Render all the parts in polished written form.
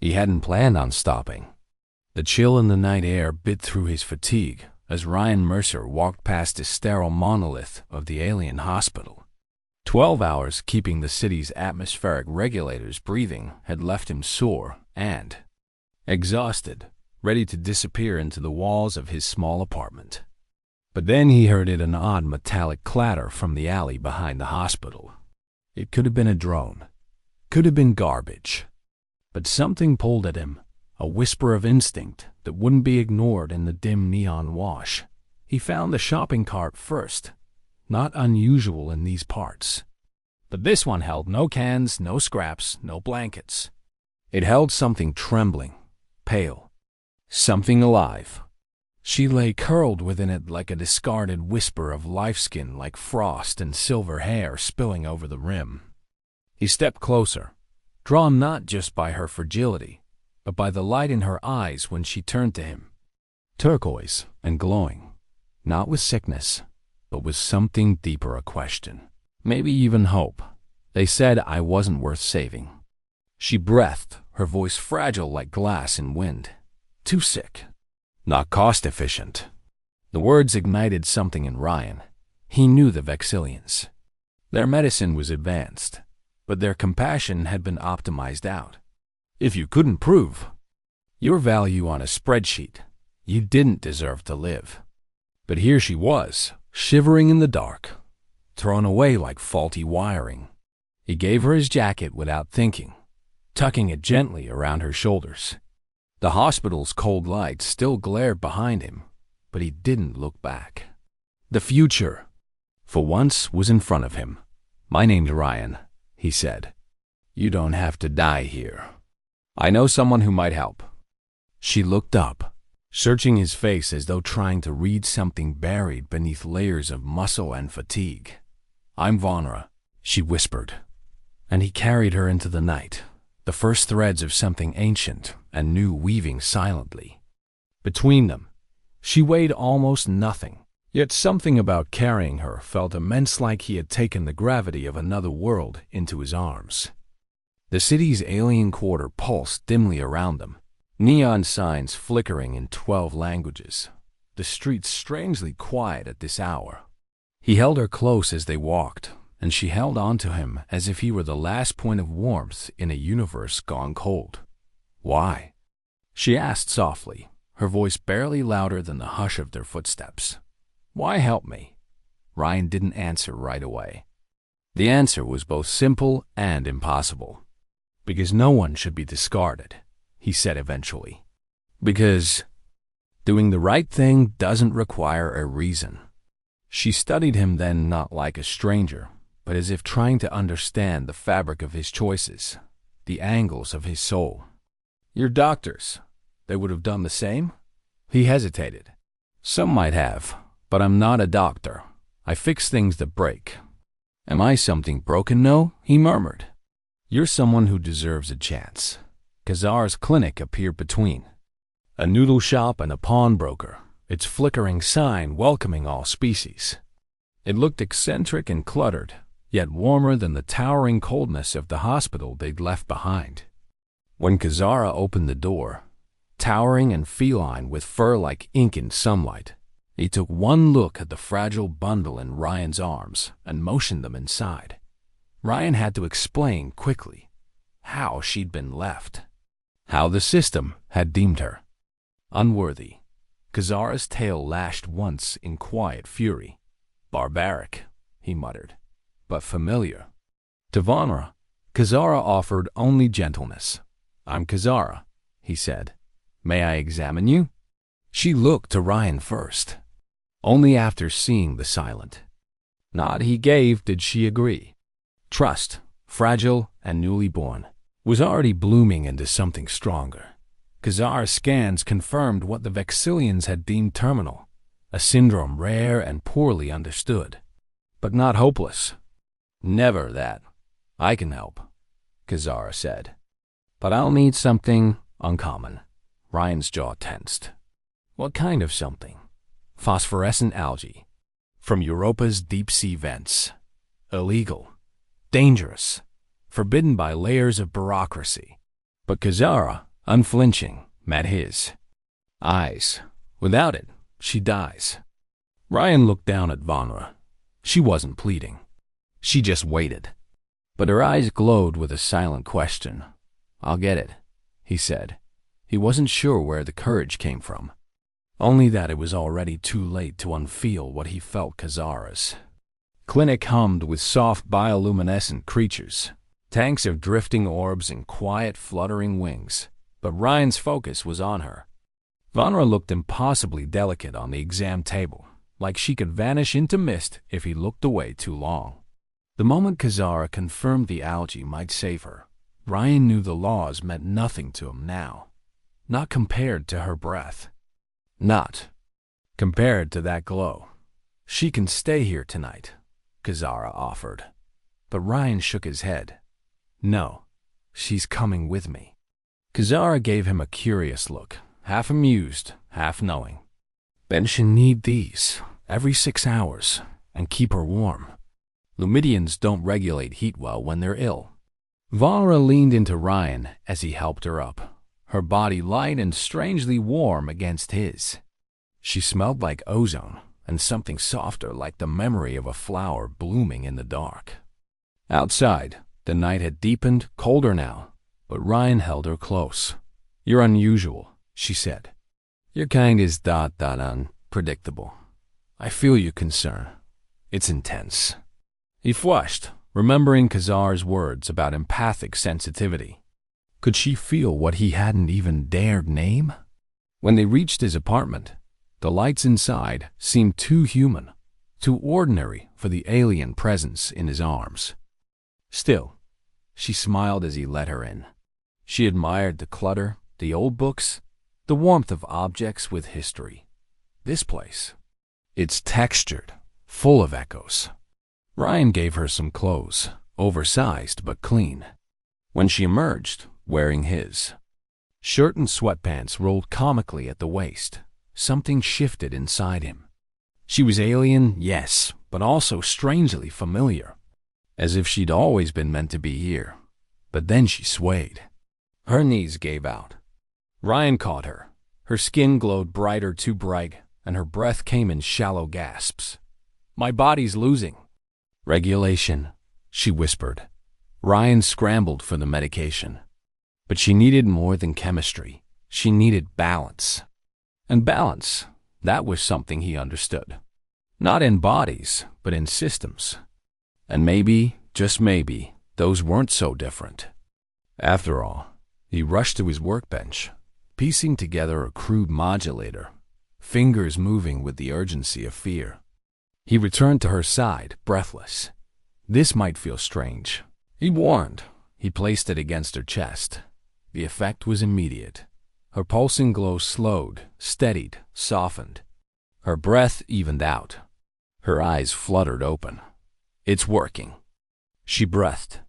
He hadn't planned on stopping. The chill in the night air bit through his fatigue as Ryan Mercer walked past the sterile monolith of the alien hospital. 12 hours keeping the city's atmospheric regulators breathing had left him sore and exhausted, ready to disappear into the walls of his small apartment. But then he heard an odd metallic clatter from the alley behind the hospital. It could have been a drone, could have been garbage. But something pulled at him, a whisper of instinct that wouldn't be ignored in the dim neon wash. He found the shopping cart first, not unusual in these parts. But this one held no cans, no scraps, no blankets. It held something trembling, pale, something alive. She lay curled within it like a discarded whisper of life skin, like frost and silver hair spilling over the rim. He stepped closer, drawn not just by her fragility, but by the light in her eyes when she turned to him. Turquoise and glowing, not with sickness, but with something deeper, a question. Maybe even hope. They said I wasn't worth saving. She breathed, her voice fragile like glass in wind. Too sick. Not cost-efficient. The words ignited something in Ryan. He knew the Vexillians. Their medicine was advanced, but their compassion had been optimized out. If you couldn't prove your value on a spreadsheet, you didn't deserve to live. But here she was, shivering in the dark, thrown away like faulty wiring. He gave her his jacket without thinking, tucking it gently around her shoulders. The hospital's cold light still glared behind him, but he didn't look back. The future, for once, was in front of him. "My name's Ryan," he said. "You don't have to die here. I know someone who might help." She looked up, searching his face as though trying to read something buried beneath layers of muscle and fatigue. "I'm Vonra," she whispered, and he carried her into the night, the first threads of something ancient and new weaving silently. Between them, she weighed almost nothing, yet something about carrying her felt immense, like he had taken the gravity of another world into his arms. The city's alien quarter pulsed dimly around them, neon signs flickering in 12 languages, the streets strangely quiet at this hour. He held her close as they walked, and she held on to him as if he were the last point of warmth in a universe gone cold. "Why?" she asked softly, her voice barely louder than the hush of their footsteps. "Why help me?" Ryan didn't answer right away. The answer was both simple and impossible. "Because no one should be discarded," he said eventually. "Because doing the right thing doesn't require a reason." She studied him then, not like a stranger, but as if trying to understand the fabric of his choices, the angles of his soul. "Your doctors, they would have done the same?" He hesitated. "Some might have, but I'm not a doctor. I fix things that break." "Am I something broken?" "No," he murmured. "You're someone who deserves a chance." Kazar's clinic appeared between. A noodle shop and a pawnbroker, its flickering sign welcoming all species. It looked eccentric and cluttered, yet warmer than the towering coldness of the hospital they'd left behind. When Kazara opened the door, towering and feline with fur like ink in sunlight, he took one look at the fragile bundle in Ryan's arms and motioned them inside. Ryan had to explain quickly how she'd been left, how the system had deemed her unworthy. Kazara's tail lashed once in quiet fury. "Barbaric," he muttered, "but familiar." To Vonra, Kazara offered only gentleness. "I'm Kazara," he said. "May I examine you?" She looked to Ryan first. Only after seeing the silent nod he gave did she agree. Trust, fragile and newly born, was already blooming into something stronger. Kazar's scans confirmed what the Vexillians had deemed terminal, a syndrome rare and poorly understood, but not hopeless. "Never that. I can help," Kazara said. "But I'll need something uncommon." Ryan's jaw tensed. "What kind of something?" "Phosphorescent algae. From Europa's deep-sea vents. Illegal. Dangerous. Forbidden by layers of bureaucracy." But Kazara, unflinching, met his eyes. Without it, she dies. Ryan looked down at Vanra. She wasn't pleading. She just waited. But her eyes glowed with a silent question. "I'll get it," he said. He wasn't sure where the courage came from. Only that it was already too late to unfeel what he felt Kazara's. Clinic hummed with soft bioluminescent creatures, tanks of drifting orbs and quiet fluttering wings, but Ryan's focus was on her. Vanra looked impossibly delicate on the exam table, like she could vanish into mist if he looked away too long. The moment Kazara confirmed the algae might save her, Ryan knew the laws meant nothing to him now. Not compared to her breath. Not compared to that glow. "She can stay here tonight," Kazara offered. But Ryan shook his head. "No, she's coming with me." Kazara gave him a curious look, half amused, half knowing. "Ben should need these every 6 hours and keep her warm. Lumidians don't regulate heat well when they're ill." Vanra leaned into Ryan as he helped her up, her body light and strangely warm against his. She smelled like ozone and something softer like the memory of a flower blooming in the dark. Outside, the night had deepened, colder now, but Ryan held her close. "You're unusual," she said. "Your kind is unpredictable. I feel your concern. It's intense." He flushed, remembering Kazar's words about empathic sensitivity. Could she feel what he hadn't even dared name? When they reached his apartment, the lights inside seemed too human, too ordinary for the alien presence in his arms. Still, she smiled as he let her in. She admired the clutter, the old books, the warmth of objects with history. This place, it's textured, full of echoes. Ryan gave her some clothes, oversized but clean. When she emerged, wearing his shirt and sweatpants rolled comically at the waist, something shifted inside him. She was alien, yes, but also strangely familiar, as if she'd always been meant to be here. But then she swayed. Her knees gave out. Ryan caught her. Her skin glowed brighter, too bright, and her breath came in shallow gasps. "My body's losing." "Regulation," she whispered. Ryan scrambled for the medication. But she needed more than chemistry. She needed balance. And balance, that was something he understood. Not in bodies, but in systems. And maybe, just maybe, those weren't so different. After all, he rushed to his workbench, piecing together a crude modulator, fingers moving with the urgency of fear. He returned to her side, breathless. This might feel strange. He warned. He placed it against her chest. The effect was immediate. Her pulsing glow slowed, steadied, softened. Her breath evened out. Her eyes fluttered open. "It's working." She breathed.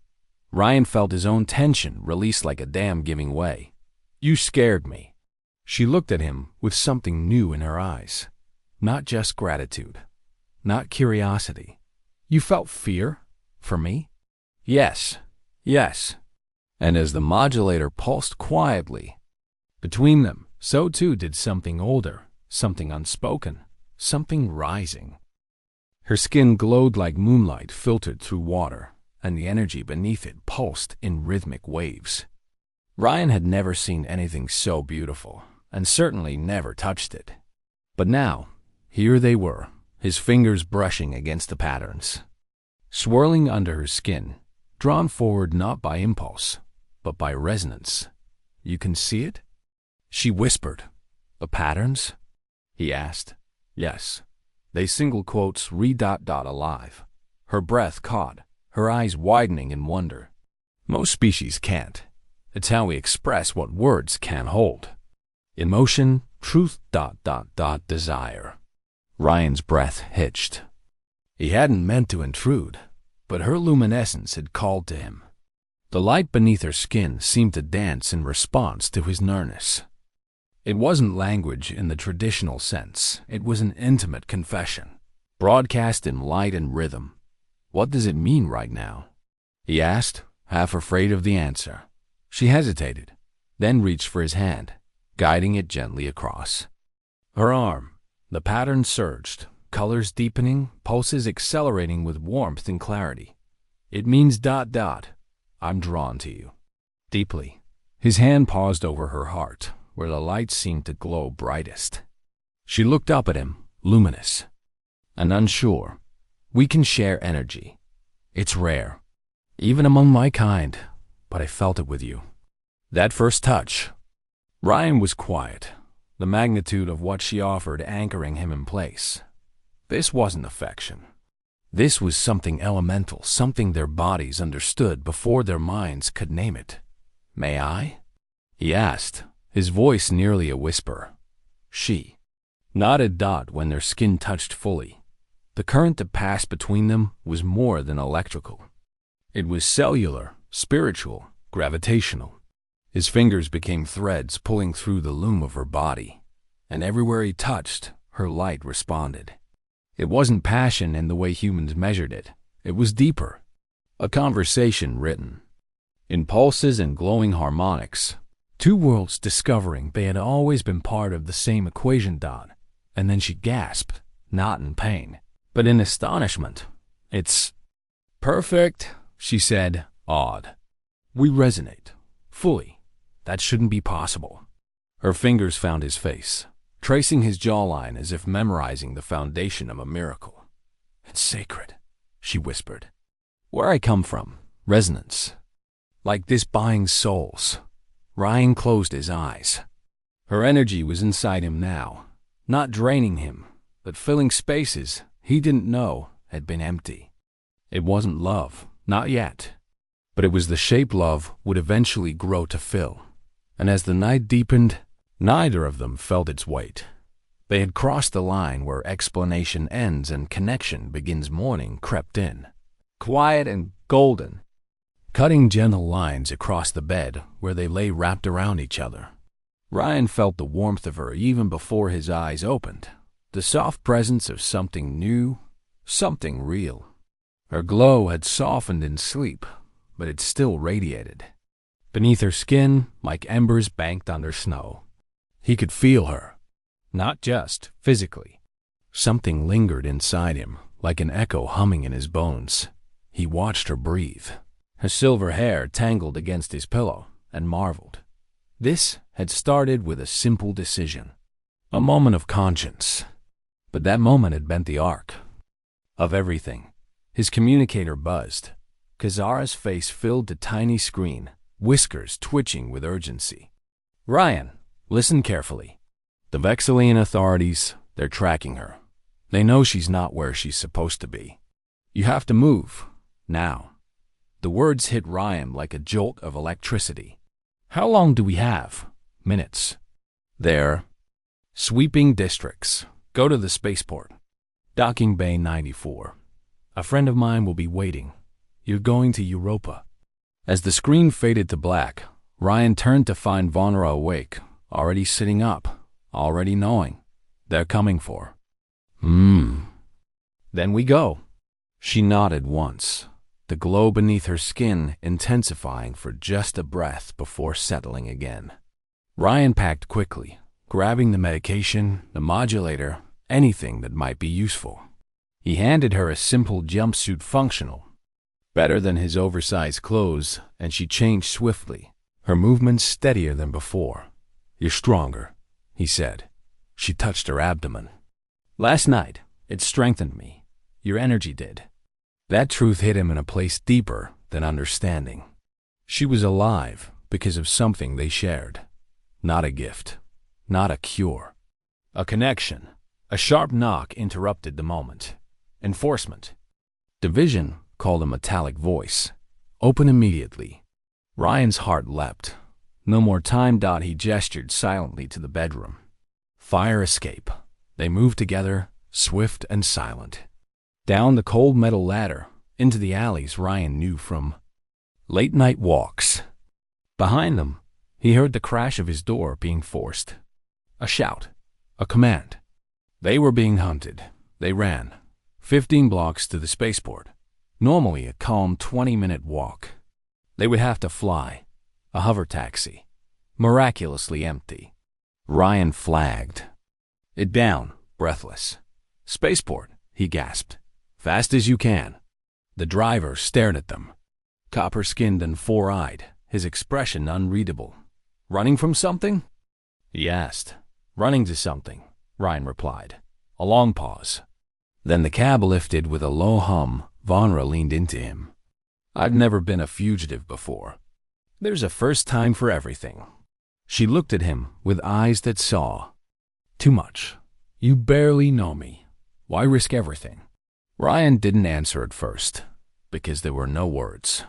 Ryan felt his own tension release like a dam giving way. "You scared me." She looked at him with something new in her eyes. Not just gratitude. Not curiosity. "You felt fear? For me?" "Yes. Yes." And as the modulator pulsed quietly, between them, so too did something older, something unspoken, something rising. Her skin glowed like moonlight filtered through water, and the energy beneath it pulsed in rhythmic waves. Ryan had never seen anything so beautiful, and certainly never touched it. But now, here they were, his fingers brushing against the patterns, swirling under her skin, drawn forward not by impulse, but by resonance. "You can see it?" She whispered. "The patterns?" He asked. "Yes." They single quotes alive. Her breath caught, her eyes widening in wonder. Most species can't. It's how we express what words can't hold. Emotion, truth, desire. Ryan's breath hitched. He hadn't meant to intrude, but her luminescence had called to him. The light beneath her skin seemed to dance in response to his nearness. It wasn't language in the traditional sense. It was an intimate confession, broadcast in light and rhythm. "What does it mean right now?" he asked, half afraid of the answer. She hesitated. then reached for his hand, guiding it gently across her arm. The pattern surged, colors deepening, pulses accelerating with warmth and clarity. It means ... I'm drawn to you. Deeply. His hand paused over her heart, where the light seemed to glow brightest. She looked up at him, luminous and unsure. We can share energy. It's rare, even among my kind, but I felt it with you. That first touch. Ryan was quiet, the magnitude of what she offered anchoring him in place. This wasn't affection. This was something elemental, something their bodies understood before their minds could name it. May I? He asked, his voice nearly a whisper. She nodded. When their skin touched fully, the current that passed between them was more than electrical. It was cellular, spiritual, gravitational. His fingers became threads pulling through the loom of her body, and everywhere he touched, her light responded. It wasn't passion in the way humans measured it. It was deeper. A conversation written in pulses and glowing harmonics. Two worlds discovering they had always been part of the same equation. And then she gasped, not in pain, but in astonishment. It's perfect, she said, awed. We resonate. Fully. That shouldn't be possible. Her fingers found his face, tracing his jawline as if memorizing the foundation of a miracle. It's sacred, she whispered. Where I come from, resonance. Like this binds souls. Ryan closed his eyes. Her energy was inside him now, not draining him, but filling spaces he didn't know had been empty. It wasn't love, not yet, but it was the shape love would eventually grow to fill. And as the night deepened, neither of them felt its weight. They had crossed the line where explanation ends and connection begins. Morning crept in, quiet and golden, cutting gentle lines across the bed where they lay wrapped around each other. Ryan felt the warmth of her even before his eyes opened, the soft presence of something new, something real. Her glow had softened in sleep, but it still radiated. Beneath her skin, like embers banked under snow. He could feel her, not just physically. Something lingered inside him, like an echo humming in his bones. He watched her breathe, her silver hair tangled against his pillow, and marveled. This had started with a simple decision, a moment of conscience. But that moment had bent the arc of everything. His communicator buzzed. Kazara's face filled the tiny screen, whiskers twitching with urgency. Ryan, listen carefully. The Vexilian authorities, they're tracking her. They know she's not where she's supposed to be. You have to move, now. The words hit Ryan like a jolt of electricity. How long do we have? Minutes. There. Sweeping districts. Go to the spaceport. Docking Bay 94. A friend of mine will be waiting. You're going to Europa. As the screen faded to black, Ryan turned to find Vonera awake, already sitting up, already knowing. They're coming for. Then we go. She nodded once, the glow beneath her skin intensifying for just a breath before settling again. Ryan packed quickly, grabbing the medication, the modulator, anything that might be useful. He handed her a simple jumpsuit functional, better than his oversized clothes, and she changed swiftly, her movements steadier than before. You're stronger, he said. She touched her abdomen. Last night, it strengthened me. Your energy did. That truth hit him in a place deeper than understanding. She was alive because of something they shared. Not a gift, not a cure. A connection. A sharp knock interrupted the moment. Enforcement. Division called a metallic voice. Open immediately. Ryan's heart leapt. No more time. He gestured silently to the bedroom. Fire escape. They moved together, swift and silent. Down the cold metal ladder, into the alleys Ryan knew from late-night walks. Behind them, he heard the crash of his door being forced. A shout. A command. They were being hunted. They ran. 15 blocks to the spaceport. Normally a calm 20-minute walk. They would have to fly. A hover taxi. miraculously empty. Ryan flagged it down, breathless. "Spaceport," he gasped. "Fast as you can." The driver stared at them, copper-skinned and four-eyed, his expression unreadable. "Running from something?" he asked. "Running to something," Ryan replied. A long pause. Then the cab lifted with a low hum. Vonra leaned into him. "I've never been a fugitive before. There's a first time for everything." She looked at him with eyes that saw. "Too much. You barely know me. Why risk everything?" Ryan didn't answer at first, because there were no words.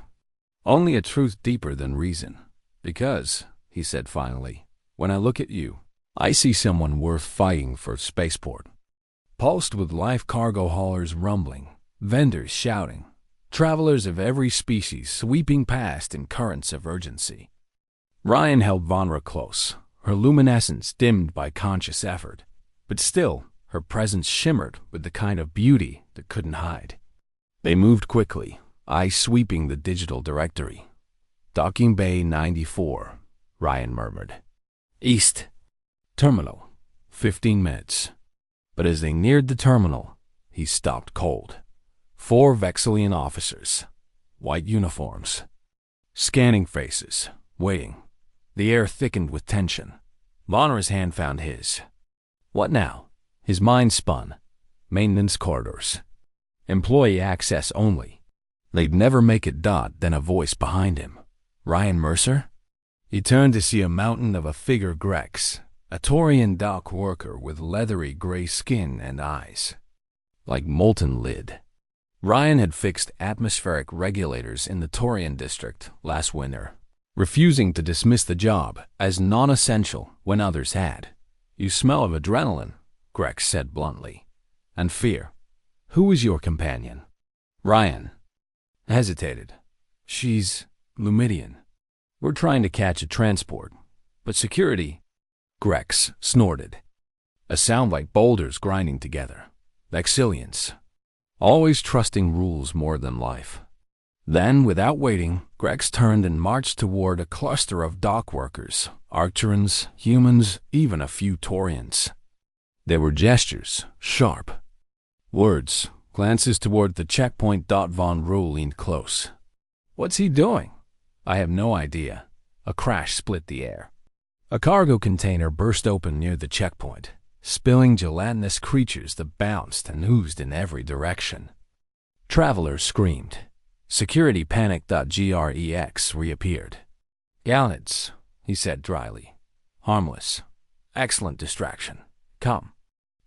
Only a truth deeper than reason. "Because," he said finally, "when I look at you, I see someone worth fighting for." Spaceport, pulsed with live cargo haulers rumbling, vendors shouting, travelers of every species sweeping past in currents of urgency. Ryan held Vonra close, her luminescence dimmed by conscious effort, but still her presence shimmered with the kind of beauty that couldn't hide. They moved quickly, eyes sweeping the digital directory. "Docking Bay 94, Ryan murmured. "East. Terminal. 15 minutes. But as they neared the terminal, he stopped cold. 4 Vexillian officers, white uniforms, scanning faces, waiting. The air thickened with tension. Vonra's hand found his. What now? His mind spun. Maintenance corridors. Employee access only. They'd never make it. Then a voice behind him. "Ryan Mercer?" He turned to see a mountain of a figure. Grex, a Taurian dock worker with leathery gray skin and eyes like molten lead. Ryan had fixed atmospheric regulators in the Taurian district last winter, refusing to dismiss the job as non-essential when others had. "You smell of adrenaline," Grex said bluntly, "and fear. Who is your companion?" Ryan hesitated. "She's Lumidian. We're trying to catch a transport, but security..." Grex snorted, a sound like boulders grinding together. Vexillians, always trusting rules more than life. Then, without waiting, Grex turned and marched toward a cluster of dock workers, Arcturans, humans, even a few Taurians. There were gestures, sharp. Words, glances toward the checkpoint. Von Ruhl leaned close. "What's he doing?" "I have no idea." A crash split the air. A cargo container burst open near the checkpoint, spilling gelatinous creatures that bounced and oozed in every direction. Travelers screamed. Security panicked. Grex reappeared. "Gallants," he said dryly. "Harmless. Excellent distraction. Come."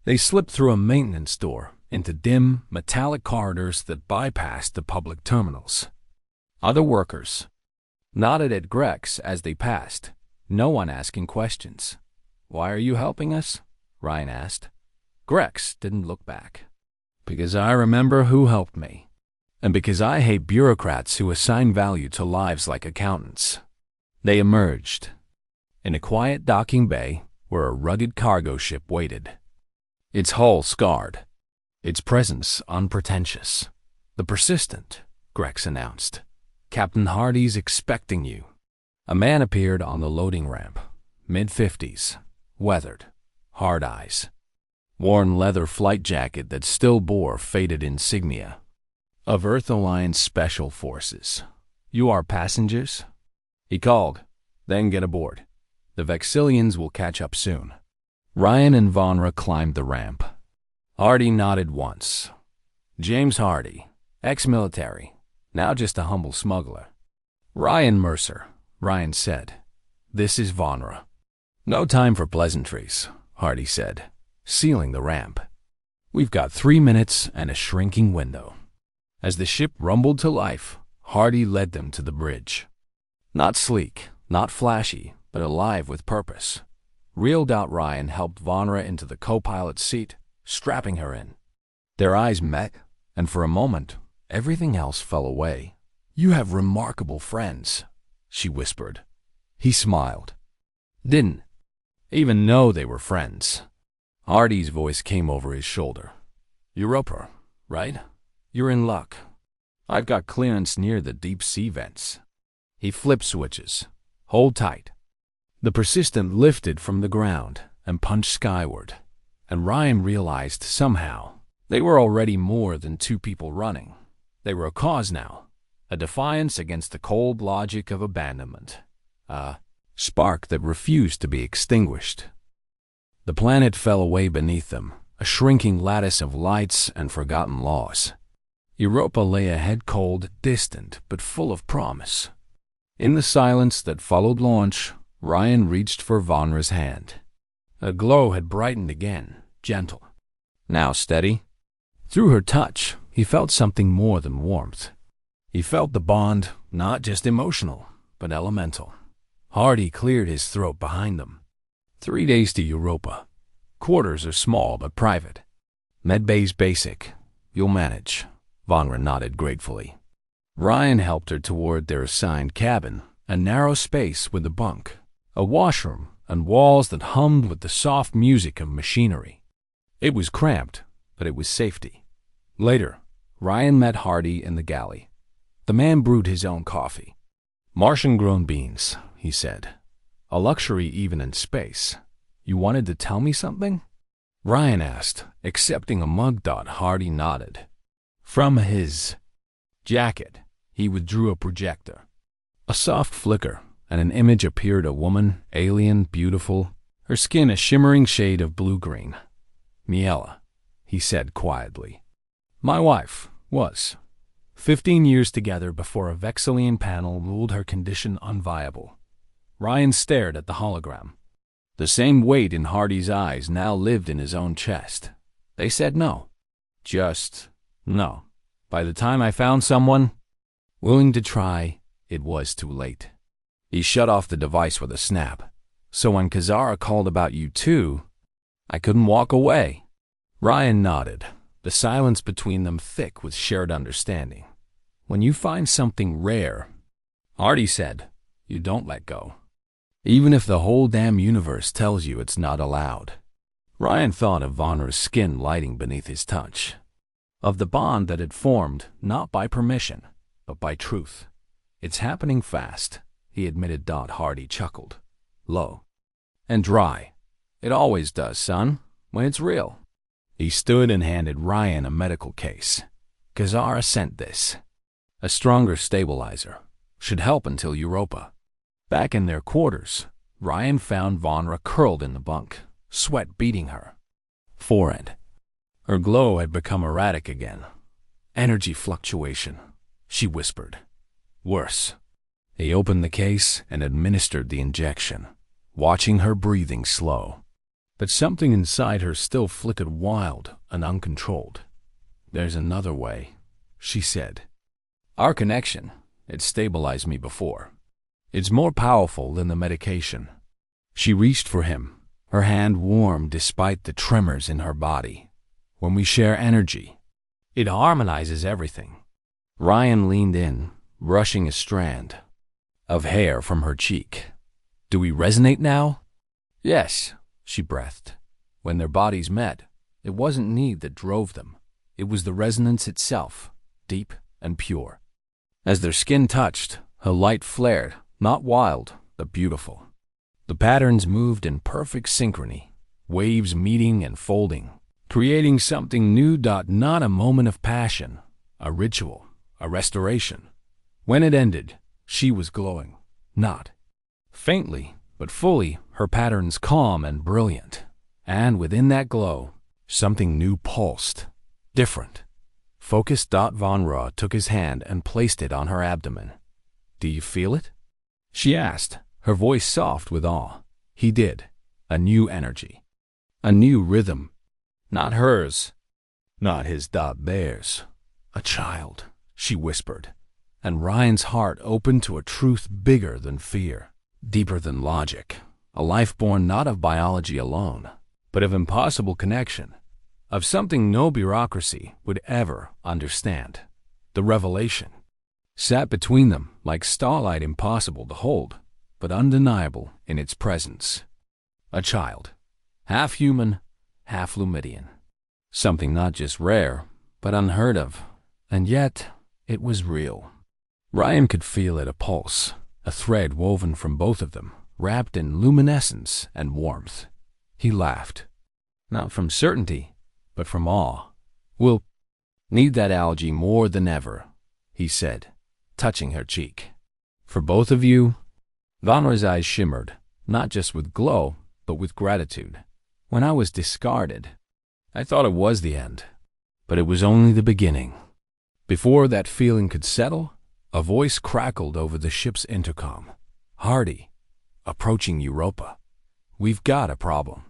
They slipped through a maintenance door into dim, metallic corridors that bypassed the public terminals. Other workers nodded at Grex as they passed, no one asking questions. "Why are you helping us?" Ryan asked. Grex didn't look back. "Because I remember who helped me, and because I hate bureaucrats who assign value to lives like accountants." They emerged in a quiet docking bay where a rugged cargo ship waited, its hull scarred, its presence unpretentious. "The Persistent," Grex announced. "Captain Hardy's expecting you." A man appeared on the loading ramp, mid-50s, weathered, hard eyes, worn leather flight jacket that still bore faded insignia. "Of Earth Alliance Special Forces. You are passengers?" he called. "Then get aboard. The Vexillians will catch up soon." Ryan and Vonra climbed the ramp. Hardy nodded once. James Hardy, ex-military, now just a humble smuggler. "Ryan Mercer," Ryan said. "This is Vonra." "No time for pleasantries," Hardy said, sealing the ramp. "We've got 3 minutes and a shrinking window." As the ship rumbled to life, Hardy led them to the bridge. Not sleek, not flashy, but alive with purpose. Reeled out Ryan helped Vonra into the co-pilot's seat, strapping her in. Their eyes met, and for a moment, everything else fell away. "You have remarkable friends," she whispered. He smiled. Didn't even know they were friends. Hardy's voice came over his shoulder. "Europa, right? You're in luck. I've got clearance near the deep sea vents." He flipped switches. "Hold tight." The persistent lifted from the ground and punched skyward, and Ryan realized somehow they were already more than two people running. They were a cause now, a defiance against the cold logic of abandonment, a spark that refused to be extinguished. The planet fell away beneath them, a shrinking lattice of lights and forgotten laws. Europa lay ahead, cold, distant, but full of promise. In the silence that followed launch, Ryan reached for Vonra's hand. A glow had brightened again, gentle. Now steady. Through her touch, he felt something more than warmth. He felt the bond, not just emotional, but elemental. Hardy cleared his throat behind them. 3 days to Europa. Quarters are small but private. Medbay's basic. You'll manage. Vonra nodded gratefully. Ryan helped her toward their assigned cabin, a narrow space with a bunk, a washroom, and walls that hummed with the soft music of machinery. It was cramped, but it was safety. Later, Ryan met Hardy in the galley. The man brewed his own coffee. Martian-grown beans, he said. A luxury even in space. You wanted to tell me something? Ryan asked, accepting a mug. Hardy nodded. From his jacket, he withdrew a projector. A soft flicker, and an image appeared, a woman, alien, beautiful, her skin a shimmering shade of blue-green. Miela, he said quietly. My wife was. 15 years together before a Vexillian panel ruled her condition unviable. Ryan stared at the hologram. The same weight in Hardy's eyes now lived in his own chest. They said no. Just no. By the time I found someone willing to try, it was too late. He shut off the device with a snap. So when Kazara called about you too, I couldn't walk away. Ryan nodded, the silence between them thick with shared understanding. When you find something rare, Hardy said, you don't let go. Even if the whole damn universe tells you it's not allowed. Ryan thought of Vonra's skin lighting beneath his touch. Of the bond that had formed, not by permission, but by truth. It's happening fast, he admitted. Hardy chuckled. Low. And dry. It always does, son, when it's real. He stood and handed Ryan a medical case. Kazara sent this. A stronger stabilizer. Should help until Europa. Back in their quarters, Ryan found Vonra curled in the bunk, sweat beating her forehead. Her glow had become erratic again. Energy fluctuation, she whispered. Worse. He opened the case and administered the injection, watching her breathing slow. But something inside her still flickered wild and uncontrolled. There's another way, she said. Our connection, it stabilized me before. It's more powerful than the medication. She reached for him, her hand warm despite the tremors in her body. When we share energy, it harmonizes everything. Ryan leaned in, brushing a strand of hair from her cheek. Do we resonate now? Yes, she breathed. When their bodies met, it wasn't need that drove them. It was the resonance itself, deep and pure. As their skin touched, her light flared, not wild, but beautiful. The patterns moved in perfect synchrony, waves meeting and folding, creating something new. Not a moment of passion, a ritual, a restoration. When it ended, she was glowing, not faintly, but fully, her patterns calm and brilliant. And within that glow, something new pulsed, different. Focused. Vonra took his hand and placed it on her abdomen. Do you feel it? She asked, her voice soft with awe. He did. A new energy. A new rhythm. Not hers. Not his. Theirs. A child, she whispered. And Ryan's heart opened to a truth bigger than fear, deeper than logic. A life born not of biology alone, but of impossible connection. Of something no bureaucracy would ever understand. The revelation sat between them like starlight, impossible to hold, but undeniable in its presence. A child, half human, half Lumidian. Something not just rare, but unheard of. And yet, it was real. Ryan could feel it, a pulse, a thread woven from both of them, wrapped in luminescence and warmth. He laughed. Not from certainty, but from awe. "We'll need that algae more than ever," he said, touching her cheek. "For both of you." Vanra's eyes shimmered, not just with glow, but with gratitude. "When I was discarded, I thought it was the end, but it was only the beginning." Before that feeling could settle, a voice crackled over the ship's intercom. "Hardy, approaching Europa. We've got a problem."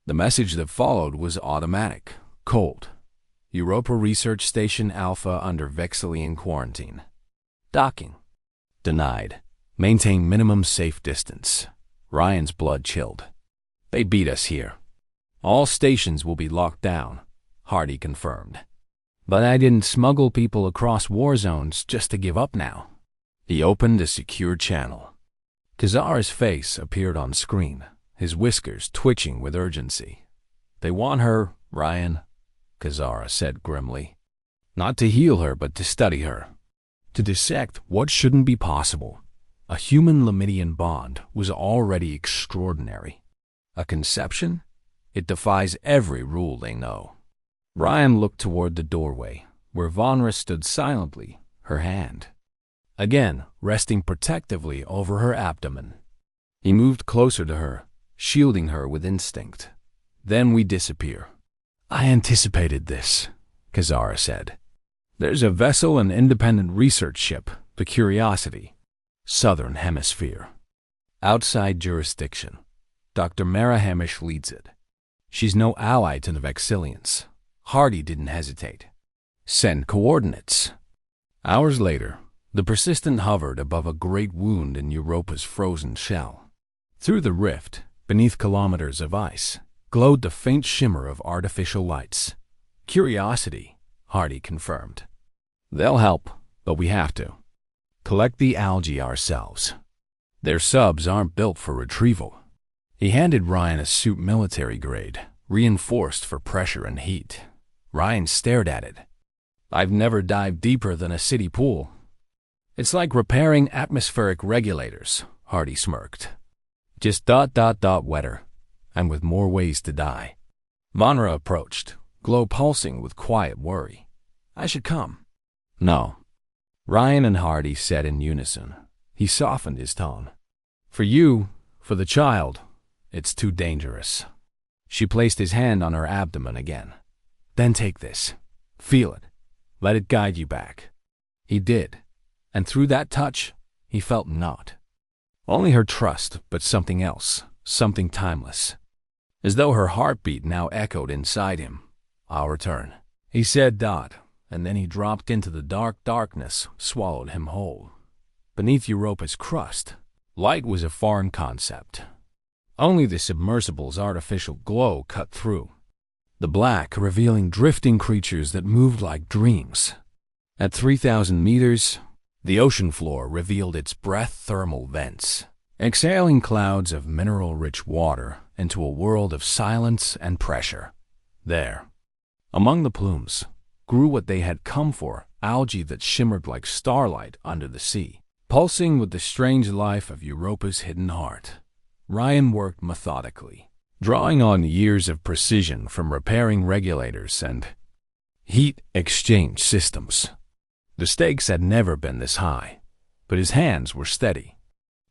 The message that followed was automatic, cold. "Europa Research Station Alpha under Vexillian quarantine. Docking. Denied. Maintain minimum safe distance." Ryan's blood chilled. "They beat us here. All stations will be locked down," Hardy confirmed. "But I didn't smuggle people across war zones just to give up now." He opened a secure channel. Kazara's face appeared on screen, his whiskers twitching with urgency. "They want her, Ryan," Kazara said grimly. "Not to heal her, but to study her. To dissect what shouldn't be possible. A human-Lamidian bond was already extraordinary. A conception? It defies every rule they know." Ryan looked toward the doorway, where Vanra stood silently, her hand again resting protectively over her abdomen. He moved closer to her, shielding her with instinct. "Then we disappear." "I anticipated this," Kazara said. "There's a vessel and independent research ship, the Curiosity. Southern Hemisphere. Outside jurisdiction. Dr. Mara Hamish leads it. She's no ally to the Vexillians." Hardy didn't hesitate. "Send coordinates." Hours later, the Persistent hovered above a great wound in Europa's frozen shell. Through the rift, beneath kilometers of ice, glowed the faint shimmer of artificial lights. "Curiosity," Hardy confirmed. "They'll help, but we have to collect the algae ourselves. Their subs aren't built for retrieval." He handed Ryan a suit military grade, reinforced for pressure and heat. Ryan stared at it. "I've never dived deeper than a city pool." "It's like repairing atmospheric regulators," Hardy smirked. "Just ... wetter, and with more ways to die." Vanra approached, glow pulsing with quiet worry. "I should come." "No." Ryan and Hardy said in unison. He softened his tone. "For you, for the child, it's too dangerous." She placed his hand on her abdomen again. "Then take this. Feel it. Let it guide you back." He did, and through that touch, he felt not only her trust, but something else, something timeless. As though her heartbeat now echoed inside him. "Our turn," he said, and then he dropped into the darkness, swallowed him whole. Beneath Europa's crust, light was a foreign concept. Only the submersible's artificial glow cut through. The black revealing drifting creatures that moved like dreams. At 3,000 meters, the ocean floor revealed its breath-thermal vents, exhaling clouds of mineral-rich water into a world of silence and pressure. There, among the plumes, grew what they had come for, algae that shimmered like starlight under the sea, pulsing with the strange life of Europa's hidden heart. Ryan worked methodically, drawing on years of precision from repairing regulators and heat exchange systems. The stakes had never been this high, but his hands were steady.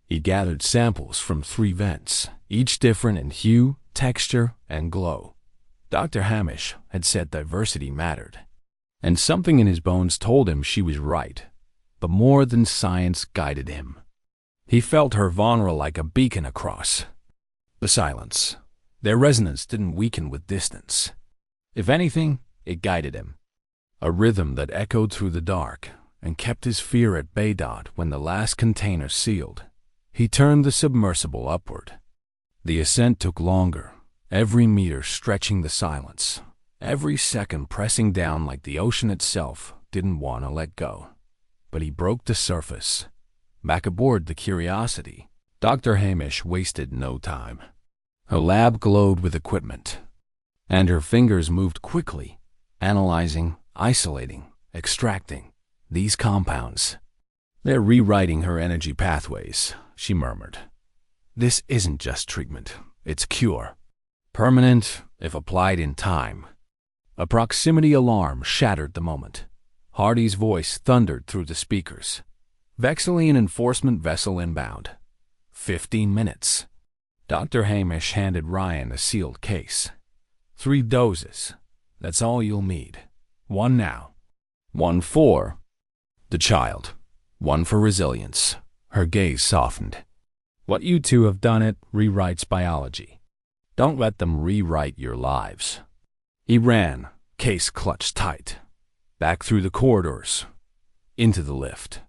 He gathered samples from 3 vents, each different in hue, texture, and glow. Dr. Hamish had said diversity mattered, and something in his bones told him she was right, but more than science guided him. He felt her Vanra like a beacon across the silence. Their resonance didn't weaken with distance. If anything, it guided him. A rhythm that echoed through the dark and kept his fear at bay. When the last container sealed, he turned the submersible upward. The ascent took longer, every meter stretching the silence, every second pressing down like the ocean itself didn't want to let go. But he broke the surface. Back aboard the Curiosity, Dr. Hamish wasted no time. Her lab glowed with equipment, and her fingers moved quickly, analyzing, isolating, extracting these compounds. "They're rewriting her energy pathways," she murmured. This isn't just treatment, it's cure. Permanent, if applied in time. A proximity alarm shattered the moment. Hardy's voice thundered through the speakers. Vexillian enforcement vessel inbound. 15 minutes. Dr. Hamish handed Ryan a sealed case. 3 doses. That's all you'll need. 1 now. 1 for the child. 1 for resilience. Her gaze softened. What you two have done it rewrites biology. Don't let them rewrite your lives. He ran, case clutched tight. Back through the corridors. Into the lift.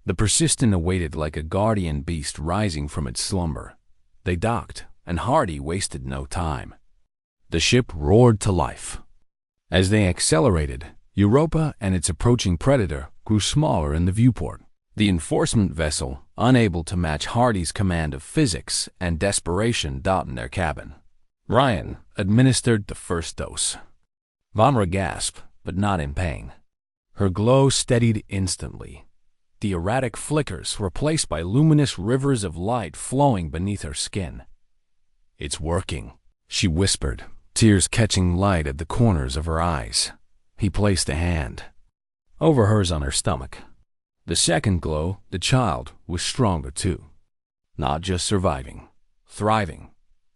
The persistent awaited like a guardian beast rising from its slumber. They docked, and Hardy wasted no time. The ship roared to life. As they accelerated, Europa and its approaching predator grew smaller in the viewport. The enforcement vessel, unable to match Hardy's command of physics and desperation, dot in their cabin. Ryan administered the first dose. Vonra gasped, but not in pain. Her glow steadied instantly. The erratic flickers replaced by luminous rivers of light flowing beneath her skin. It's working, she whispered, tears catching light at the corners of her eyes. He placed a hand over hers on her stomach. The second glow, the child, was stronger too. Not just surviving, thriving.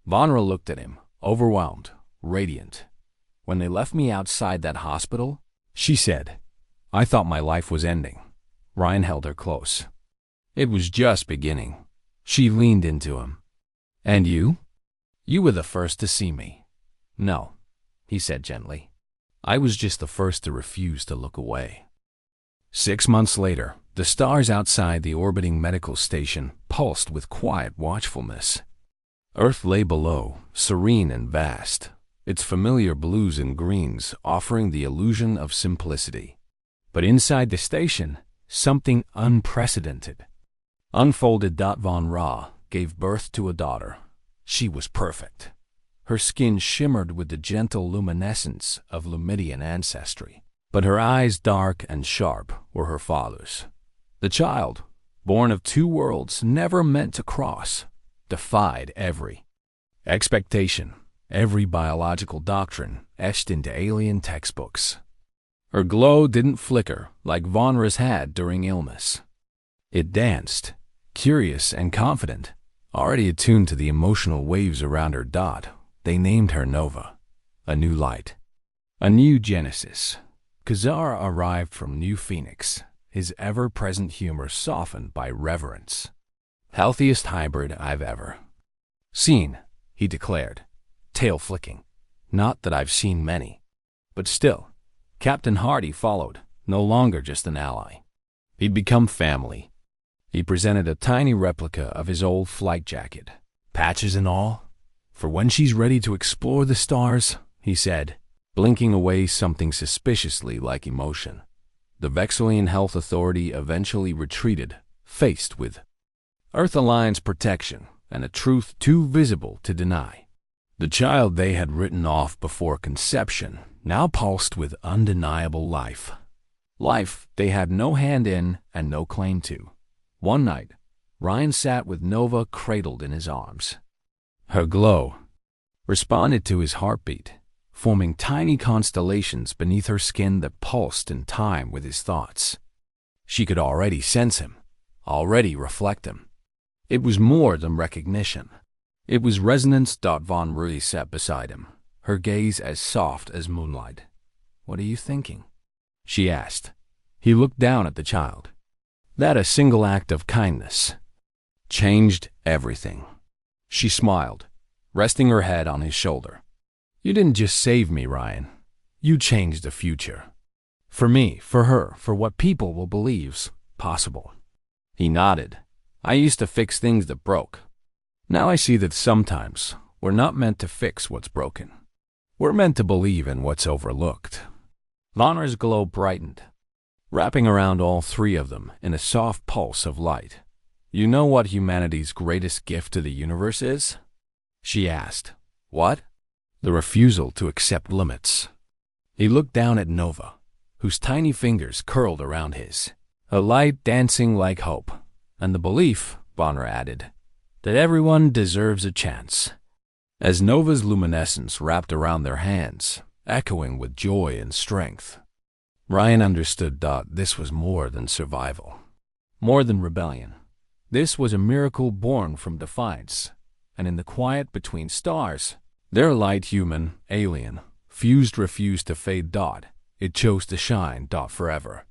Vonra looked at him, overwhelmed, radiant. When they left me outside that hospital, she said, I thought my life was ending. Ryan held her close. It was just beginning. She leaned into him. And you? You were the first to see me. No, he said gently. I was just the first to refuse to look away. 6 months later, the stars outside the orbiting medical station pulsed with quiet watchfulness. Earth lay below, serene and vast, its familiar blues and greens offering the illusion of simplicity. But inside the station, something unprecedented unfolded. Von Ra gave birth to a daughter. She was perfect. Her skin shimmered with the gentle luminescence of Lumidian ancestry, but her eyes, dark and sharp, were her father's. The child, born of 2 worlds never meant to cross, defied every expectation, every biological doctrine etched into alien textbooks. Her glow didn't flicker like Vonra's had during illness. It danced, curious and confident, already attuned to the emotional waves around her dot. They named her Nova, a new light, a new Genesis. Kazar arrived from New Phoenix, his ever-present humor softened by reverence. Healthiest hybrid I've ever seen, he declared, tail flicking. Not that I've seen many. But still, Captain Hardy followed, no longer just an ally. He'd become family. He presented a tiny replica of his old flight jacket, patches and all. For when she's ready to explore the stars, he said, blinking away something suspiciously like emotion. The Vexillian Health Authority eventually retreated, faced with Earth Alliance protection and a truth too visible to deny. The child they had written off before conception now pulsed with undeniable life. Life they had no hand in and no claim to. One night, Ryan sat with Nova cradled in his arms. Her glow responded to his heartbeat, forming tiny constellations beneath her skin that pulsed in time with his thoughts. She could already sense him, already reflect him. It was more than recognition. It was resonance. Von Ruy sat beside him, her gaze as soft as moonlight. What are you thinking? She asked. He looked down at the child. That a single act of kindness changed everything. She smiled, resting her head on his shoulder. You didn't just save me, Ryan. You changed the future. For me, for her, for what people will believe's possible. He nodded. I used to fix things that broke. Now I see that sometimes we're not meant to fix what's broken. We're meant to believe in what's overlooked. Vonra's glow brightened, wrapping around all 3 of them in a soft pulse of light. You know what humanity's greatest gift to the universe is? She asked. What? The refusal to accept limits. He looked down at Nova, whose tiny fingers curled around his, a light dancing like hope, and the belief, Vonra added, that everyone deserves a chance. As Nova's luminescence wrapped around their hands, echoing with joy and strength, Ryan understood that this was more than survival, more than rebellion. This was a miracle born from defiance, and in the quiet between stars, their light human, alien, refused to fade. It chose to shine forever.